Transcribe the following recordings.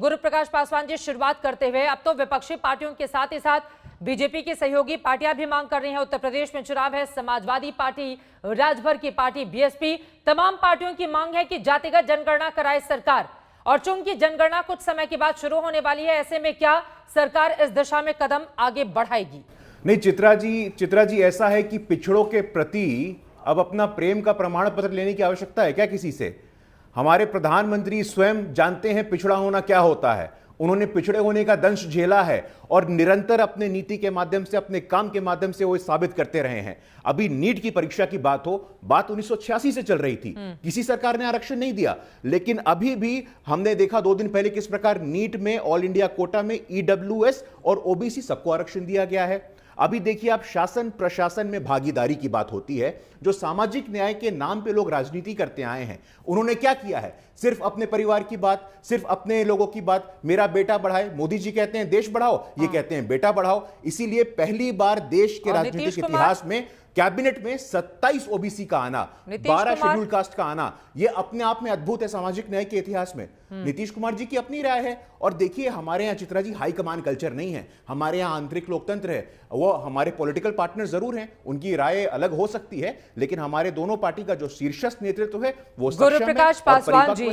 गुरु प्रकाश पासवान जी, शुरुआत करते हुए अब तो विपक्षी पार्टियों के साथ ही साथ बीजेपी की सहयोगी पार्टियां भी मांग कर रही हैं। उत्तर प्रदेश में चुनाव है, समाजवादी पार्टी, राजभर की पार्टी, बीएसपी, तमाम पार्टियों की मांग है कि जातिगत जनगणना कराए सरकार। और चूंकि जनगणना कुछ समय के बाद शुरू होने वाली है, ऐसे में क्या सरकार इस दिशा में कदम आगे बढ़ाएगी? नहीं चित्रा जी ऐसा है कि पिछड़ों के प्रति अब अपना प्रेम का प्रमाण पत्र लेने की आवश्यकता है क्या किसी से? हमारे प्रधानमंत्री स्वयं जानते हैं पिछड़ा होना क्या होता है। उन्होंने पिछड़े होने का दंश झेला है और निरंतर अपने नीति के माध्यम से, अपने काम के माध्यम से वो साबित करते रहे हैं। अभी नीट की परीक्षा की बात हो, बात 1986 से चल रही थी, किसी सरकार ने आरक्षण नहीं दिया, लेकिन अभी भी हमने देखा 2 दिन पहले किस प्रकार नीट में ऑल इंडिया कोटा में ईडब्ल्यूएस और ओबीसी सबको आरक्षण दिया गया है। अभी देखिए आप, शासन प्रशासन में भागीदारी की बात होती है, जो सामाजिक न्याय के नाम पे लोग राजनीति करते आए हैं, उन्होंने क्या किया है? सिर्फ अपने परिवार की बात, सिर्फ अपने लोगों की बात। मेरा बेटा बढ़ाए, मोदी जी कहते हैं देश बढ़ाओ, ये कहते हैं बेटा बढ़ाओ। इसीलिए पहली बार देश के राजनीतिक इतिहास में कैबिनेट में 27 ओबीसी का आना, 12 शेड्यूल कास्ट का आना, यह अपने आप में अद्भुत है सामाजिक न्याय के इतिहास में। नीतीश कुमार जी की अपनी राय है। और देखिए, हमारे यहां Chitra ji high command culture नहीं है, हमारे यहां आंतरिक लोकतंत्र है। वो हमारे पॉलिटिकल पार्टनर जरूर हैं, उनकी राय अलग हो सकती है, लेकिन हमारे दोनों पार्टी का जो शीर्षस्थ नेतृत्व है वो गुरु प्रकाश पासवान जी,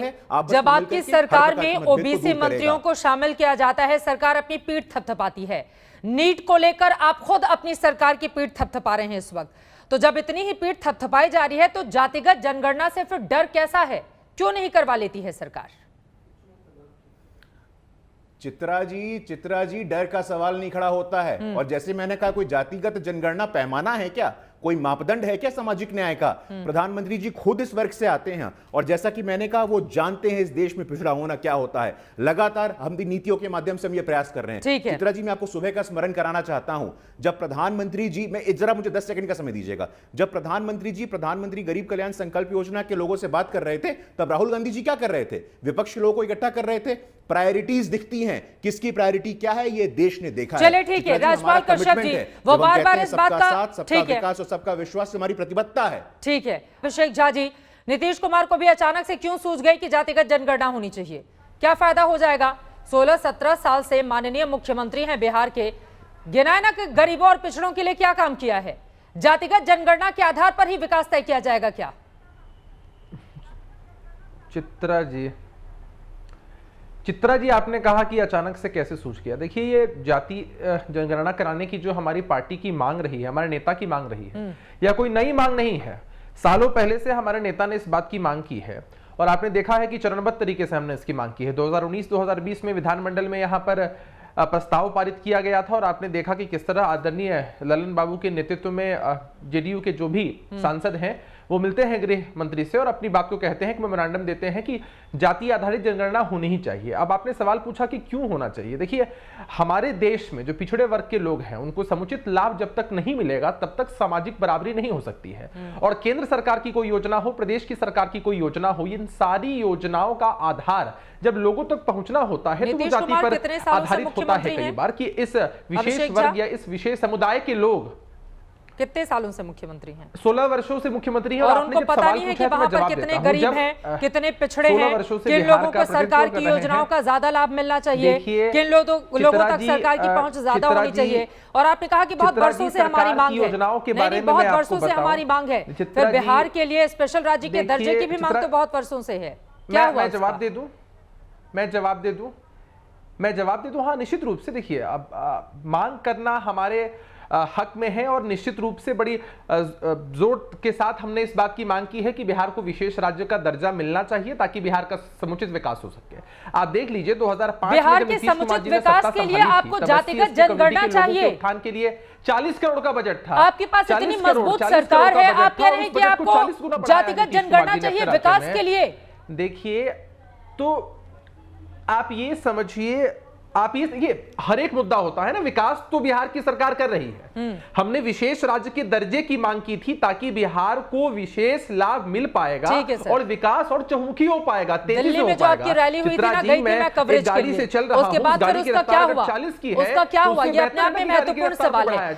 जब आपकी सरकार में ओबीसी मंत्रियों को शामिल किया जाता है, सरकार अपनी पीठ थपथपाती है। नीट को लेकर आप खुद अपनी सरकार की पीठ थपथपा रहे हैं इस वक्त। तो जब इतनी ही पीठ थपथपाई जा रही है, तो जातिगत जनगणना से फिर डर कैसा है? क्यों नहीं करवा लेती है सरकार? चित्रा जी डर का सवाल नहीं खड़ा होता है। और जैसे मैंने कहा, कोई जातिगत जनगणना पैमाना है क्या? कोई मापदंड है क्या सामाजिक न्याय का? प्रधानमंत्री जी खुद इस वर्ग से आते हैं और जैसा कि मैंने कहा, वो जानते हैं इस देश में पिछड़ा होना क्या होता है। लगातार हम भी नीतियों के माध्यम से हम ये प्रयास कर रहे हैं। चित्रा जी, मैं आपको सुबह का स्मरण कराना चाहता हूं, जब प्रधानमंत्री जी, मैं जरा मुझे 10 सेकंड का समय दीजिएगा, जब प्रधानमंत्री गरीब कल्याण संकल्प योजना के लोगों से बात कर रहे थे, तब राहुल गांधी जी क्या कर रहे थे? विपक्ष के लोगों को इकट्ठा कर रहे थे। प्रायोरिटीज दिखती हैं, किसकी प्रायोरिटी क्या है ये देश ने देखा है। चलिए ठीक है, राजपाल कश्यप जी, वो बार-बार इस बात का, सबका विकास और सबका विश्वास हमारी प्रतिबद्धता है। ठीक है। अभिषेक झा जी, नीतीश कुमार को भी अचानक से क्यों सूझ गई कि जातिगत जनगणना होनी चाहिए? क्या फायदा हो जाएगा? 16-17 साल से माननीय मुख्यमंत्री हैं बिहार के, गिनाए ना कि गरीबों और पिछड़ों के लिए क्या काम किया है? जातिगत जनगणना के आधार पर ही विकास तय किया जाएगा क्या? चित्रा जी, आपने कहा कि अचानक से कैसे सूझ गया। देखिए, ये जाति जनगणना कराने की जो हमारी पार्टी की मांग रही है, हमारे नेता की मांग रही है, या कोई नई मांग नहीं है। सालों पहले से हमारे नेता ने इस बात की मांग की है और आपने देखा है कि चरणबद्ध तरीके से हमने इसकी मांग की है। 2019-2020 में विधानमंडल में यहाँ पर प्रस्ताव पारित किया गया था और आपने देखा कि किस तरह आदरणीय ललन बाबू के नेतृत्व में जेडीयू के जो भी सांसद हैं वो मिलते हैं गृह मंत्री से और अपनी बात को कहते हैं कि मेमोरेंडम देते हैं कि जाति आधारित जनगणना होनी ही चाहिए। अब आपने सवाल पूछा कि क्यों होना चाहिए। देखिए, हमारे देश में जो पिछड़े वर्ग के लोग हैं, उनको समुचित लाभ जब तक नहीं मिलेगा तब तक सामाजिक बराबरी नहीं हो सकती है। और केंद्र सरकार की कोई योजना हो, प्रदेश की सरकार की कोई योजना हो, इन सारी योजनाओं का आधार जब लोगों तक पहुंचना होता है तो वो जाति पर आधारित होता है कई बार कि इस विशेष वर्ग या इस विशेष समुदाय के लोग कितने सालों से मुख्यमंत्री हैं? 16 वर्षों से मुख्यमंत्री हैं और उनको पता नहीं है कि वहां पर कितने गरीब हैं, कितने पिछड़े हैं, किन लोगों को सरकार की योजनाओं का ज्यादा लाभ मिलना चाहिए, किन लोगों तक सरकार की पहुंच ज्यादा होनी चाहिए। और आपने कहा कि बहुत वर्षों से हमारी मांग है, बहुत वर्षों से हमारी मांग है, फिर बिहार के लिए स्पेशल राज्य के दर्जे की भी मांग तो बहुत वर्षों से है। क्या मैं जवाब दे दूं? हाँ, निश्चित रूप से। देखिए, अब मांग करना हमारे हक में है और निश्चित रूप से बड़ी जोर के साथ हमने इस बात की मांग की है कि बिहार को विशेष राज्य का दर्जा मिलना चाहिए ताकि बिहार का समुचित विकास हो सके। आप देख लीजिए, 2005 बिहार के समुचित विकास के लिए आपको जातिगत जनगणना चाहिए। उत्थान के लिए 40 करोड़ का बजट था। आपके पास इतनी मजबूत सरकार है, आप कह रहे हैं कि आपको जातिगत जनगणना चाहिए विकास के लिए। देखिए, तो आप ये समझिए, आप ये हर एक मुद्दा होता है ना, विकास तो बिहार की सरकार कर रही है। हमने विशेष राज्य के दर्जे की मांग की थी ताकि बिहार को विशेष लाभ मिल पाएगा और विकास और चहुमुखी हो पाएगा, तेजी से हो पाएगा। आपकी रैली हुई थी ना, गई थी मैं कवरेज के लिए, उसके बाद फिर उसका क्या हुआ? उसका क्या हुआ? ये अपने आप में महत्वपूर्ण सवाल है।